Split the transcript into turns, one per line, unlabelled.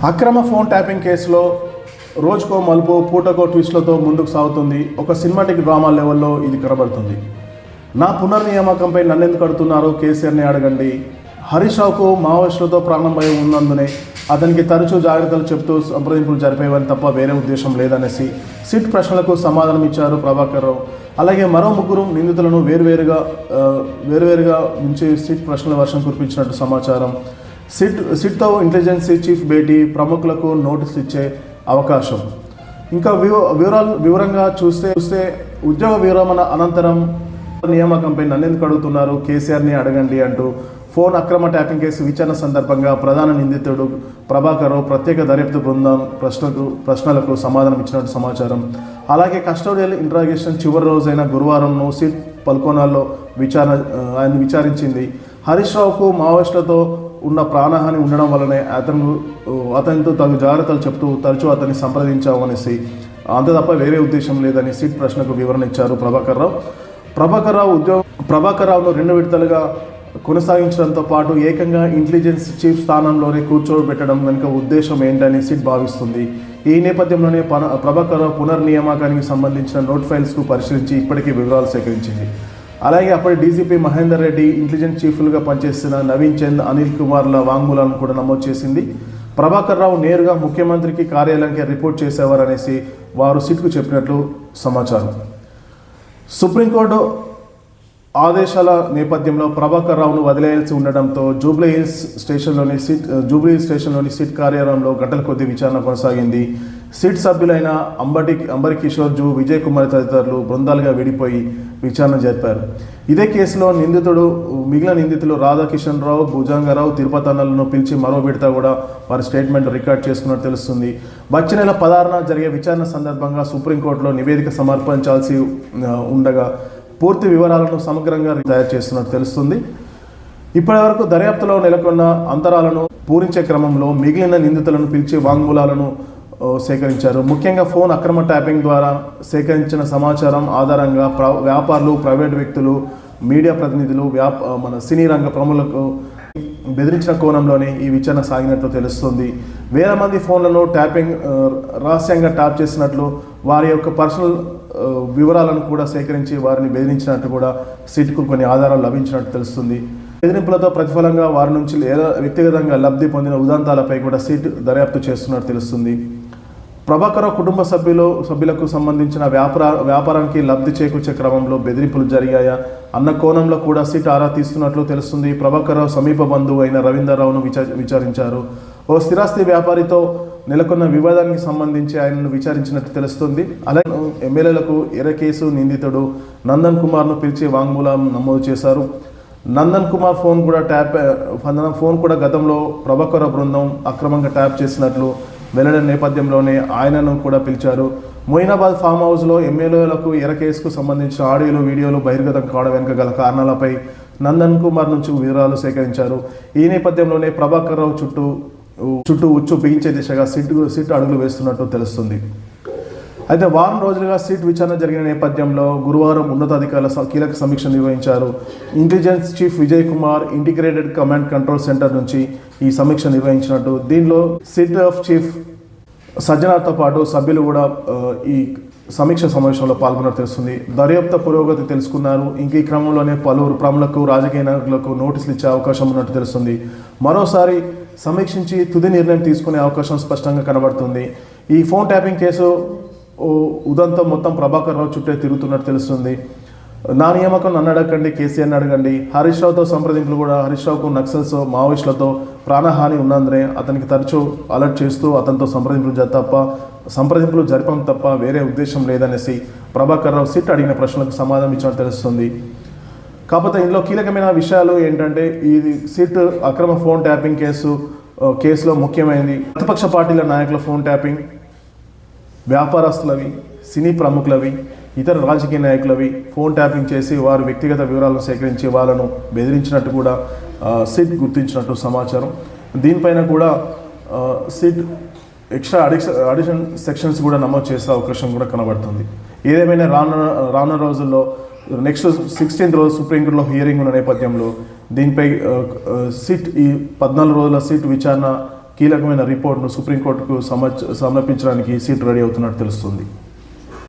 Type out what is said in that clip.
అక్రమ phone tapping కేసులో రోజుకో మలుపు పూటకో ట్విస్ట్లతో ముందుకు సాగుతుంది. ఒక సినిమాటిక్ డ్రామా లెవెల్లో ఇది కనబడుతుంది. నా పునర్నియామకంపై నన్నెందుకు అడుగుతున్నారు, కేసీఆర్ని అడగండి. హరీష్ రావుకు మావోయిస్టులతో ప్రాణం భయం ఉన్నందునే అతనికి తరచూ జాగ్రత్తలు చెప్తూ సంప్రదింపులు జరిపేవని తప్ప వేరే ఉద్దేశం లేదనేసి సిట్ ప్రశ్నలకు సమాధానం ఇచ్చారు ప్రభాకర్ రావు. అలాగే మరో ముగ్గురు నిందితులను వేరువేరుగా ఉంచి సిట్ ప్రశ్నల వర్షం కురిపించినట్టు సమాచారం. సిట్తో ఇంటెలిజెన్స్ చీఫ్ భేటీ, ప్రముఖులకు నోటీసులు ఇచ్చే అవకాశం. ఇంకా వివరంగా చూస్తే ఉద్యోగ విరమణ అనంతరం నియామకంపై నన్నెందుకు అడుగుతున్నారు, కేసీఆర్ని అడగండి అంటూ ఫోన్ అక్రమ ట్యాపింగ్ కేసు విచారణ సందర్భంగా ప్రధాన నిందితుడు ప్రభాకర్ రావు ప్రత్యేక దర్యాప్తు బృందం ప్రశ్నలకు సమాధానం ఇచ్చినట్టు సమాచారం. అలాగే కస్టోడియల్ ఇంట్రాగేషన్ చివరి రోజైన గురువారం సిట్ పల్కోనాల్లో ఆయన విచారించింది. హరీష్ రావుకు మావోయిస్టులతో ఉన్న ప్రాణహాని ఉండడం వల్లనే అతనితో తగు జాగ్రత్తలు చెప్తూ తరచూ అతన్ని సంప్రదించామనేసి, అంత తప్ప వేరే ఉద్దేశం లేదని సిట్ ప్రశ్నకు వివరణ ఇచ్చారు ప్రభాకర్ రావు. ప్రభాకర్ రావును 2 విడతలుగా కొనసాగించడంతో పాటు ఏకంగా ఇంటెలిజెన్స్ చీఫ్ స్థానంలోనే కూర్చోబెట్టడం వెనుక ఉద్దేశం ఏంటని సిట్ భావిస్తుంది. ఈ నేపథ్యంలోనే ప్రభాకర్ రావు పునర్నియామకానికి సంబంధించిన నోట్ ఫైల్స్కు పరిశీలించి ఇప్పటికీ వివరాలు సేకరించింది. అలాగే అప్పటి డీజీపీ మహేందర్ రెడ్డి, ఇంటెలిజెన్స్ చీఫ్లుగా పనిచేసిన నవీన్ చంద్, అనిల్ కుమార్ల వాంగ్మూలాలను కూడా నమోదు చేసింది. ప్రభాకర్ రావు నేరుగా ముఖ్యమంత్రికి కార్యాలయానికి రిపోర్ట్ చేసేవారనేసి వారు సిట్కు చెప్పినట్లు సమాచారం. సుప్రీంకోర్టు ఆదేశాల నేపథ్యంలో ప్రభాకర్ రావును వదిలేయాల్సి ఉండడంతో జూబ్లీ హిల్స్ స్టేషన్లోని సిట్ కార్యాలయంలో గంటల కొద్దీ విచారణ కొనసాగింది. సిట్ సభ్యులైన అంబటి కిషోర్, విజయ్ కుమార్ తదితరులు బృందాలుగా విడిపోయి విచారణ జరిపారు. ఇదే కేసులో మిగిలిన నిందితులు రాధాకిషన్ రావు, భుజంగరావు, తిరుపతి అన్నలను పిలిచి మరో విడత కూడా వారి స్టేట్మెంట్ రికార్డ్ చేసుకున్నట్టు తెలుస్తుంది. వచ్చే నెల 16న జరిగే విచారణ సందర్భంగా సుప్రీంకోర్టులో నివేదిక సమర్పించాల్సి ఉండగా పూర్తి వివరాలను సమగ్రంగా తయారు చేస్తున్నట్టు తెలుస్తుంది. ఇప్పటివరకు దర్యాప్తులో నెలకొన్న అంతరాలను పూరించే క్రమంలో మిగిలిన నిందితులను పిలిచి వాంగ్మూలాలను సేకరించారు. ముఖ్యంగా ఫోన్ అక్రమ ట్యాపింగ్ ద్వారా సేకరించిన సమాచారం ఆధారంగా వ్యాపారులు, ప్రైవేటు వ్యక్తులు, మీడియా ప్రతినిధులు, మన సినీ రంగ ప్రముఖులకు బెదిరించిన కోణంలోనే ఈ విచారణ సాగినట్లు తెలుస్తుంది. వేల మంది ఫోన్లను రహస్యంగా ట్యాప్ చేసినట్లు, వారి యొక్క పర్సనల్ వివరాలను కూడా సేకరించి వారిని బెదిరించినట్టు కూడా సిట్కు కొన్ని ఆధారాలు లభించినట్టు తెలుస్తుంది. బెదిరింపులతో ప్రతిఫలంగా వారి నుంచి వ్యక్తిగతంగా లబ్ధి పొందిన ఉదంతాలపై కూడా సిట్ దర్యాప్తు చేస్తున్నట్టు తెలుస్తుంది. ప్రభాకర్ కుటుంబ సభ్యులకు సంబంధించిన వ్యాపారానికి లబ్ధి చేకూర్చే క్రమంలో బెదిరింపులు జరిగాయా అన్న కోణంలో కూడా సిట్ ఆరా తీస్తున్నట్లు తెలుస్తుంది. ప్రభాకర్ రావు సమీప బంధువు అయిన రవీందర్ రావును విచారించారు. ఓ స్థిరాస్తి వ్యాపారితో నెలకొన్న వివాదానికి సంబంధించి ఆయనను విచారించినట్టు తెలుస్తుంది. అలాగే ఎమ్మెల్యేలకు ఎరకేసు నిందితుడు నందన్ కుమార్ను పిలిచి వాంగ్మూలం నమోదు చేశారు. నందన్ కుమార్ ఫోన్ కూడా గతంలో ప్రభాకర్ బృందం అక్రమంగా ట్యాప్ చేసినట్లు వెల్లడిన నేపథ్యంలోనే ఆయనను కూడా పిలిచారు. మొయినాబాద్ ఫామ్ హౌస్లో ఎమ్మెల్యేలకు ఎరకేసుకు సంబంధించిన ఆడియోలు, వీడియోలు బహిర్గతం కావడం వెనుక గల కారణాలపై నందన్ కుమార్ నుంచి వివరాలు సేకరించారు. ఈ నేపథ్యంలోనే ప్రభాకర్ రావు చుట్టూ ఉచ్చు బిగించే దిశగా సిట్ అడుగులు వేస్తున్నట్టు తెలుస్తుంది. అయితే వారం రోజులుగా సిట్ విచారణ జరిగిన నేపథ్యంలో గురువారం ఉన్నతాధికారుల కీలక సమీక్ష నిర్వహించారు. Intelligence chief Vijay Kumar integrated command control centre నుంచి ఈ సమీక్ష నిర్వహించినట్టు, దీనిలో సిట్ చీఫ్ సజ్జనార్తో పాటు సభ్యులు కూడా ఈ సమీక్ష సమావేశంలో పాల్గొన్నట్టు తెలుస్తుంది. దర్యాప్తు పురోగతి తెలుసుకున్నారు. ఇంక ఈ క్రమంలోనే పలువురు ప్రముఖులకు, రాజకీయ నాయకులకు నోటీసులు ఇచ్చే అవకాశం ఉన్నట్టు తెలుస్తుంది. మరోసారి సమీక్షించి తుది నిర్ణయం తీసుకునే అవకాశం స్పష్టంగా కనబడుతుంది. ఈ ఫోన్ ట్యాపింగ్ కేసు ఉదంతం మొత్తం ప్రభాకర్ రావు చుట్టే తిరుగుతున్నట్టు తెలుస్తుంది. నా నియామకం నన్ను అడగండి, కేసీఆర్ని అడగండి. హరీష్ రావుతో సంప్రదింపులు కూడా హరీష్ రావుకు నక్సల్స్, మావోయిస్టులతో ప్రాణహాని ఉన్నందునే అతనికి తరచూ అలర్ట్ చేస్తూ అతనితో సంప్రదింపులు జరపడం తప్ప వేరే ఉద్దేశం లేదనేసి ప్రభాకర్ రావు సిట్ అడిగిన ప్రశ్నలకు సమాధానం ఇచ్చినట్టు తెలుస్తుంది. కాకపోతే ఇందులో కీలకమైన విషయాలు ఏంటంటే, ఈ సిట్ అక్రమ ఫోన్ ట్యాపింగ్ కేసులో ముఖ్యమైనది ప్రతిపక్ష పార్టీల నాయకుల ఫోన్ ట్యాపింగ్, వ్యాపారస్తులవి, సినీ ప్రముఖులవి, ఇతర రాజకీయ నాయకులవి ఫోన్ ట్యాపింగ్ చేసి వారి వ్యక్తిగత వివరాలను సేకరించి వాళ్ళను బెదిరించినట్టు కూడా సిట్ గుర్తించినట్టు సమాచారం. దీనిపైన కూడా సిట్ ఎక్స్ట్రా అడిషన్ సెక్షన్స్ కూడా నమోదు చేసే అవకాశం కూడా కనబడుతుంది. ఏదేమైనా రానున్న రోజుల్లో నెక్స్ట్ 16th రోజు సుప్రీంకోర్టులో హియరింగ్ ఉన్న నేపథ్యంలో దీనిపై సిట్ ఈ 14 రోజుల సిట్ విచారణకి కీలకమైన రిపోర్ట్ను సుప్రీంకోర్టుకు సమర్పించడానికి సిట్ రెడీ అవుతున్నట్టు తెలుస్తుంది.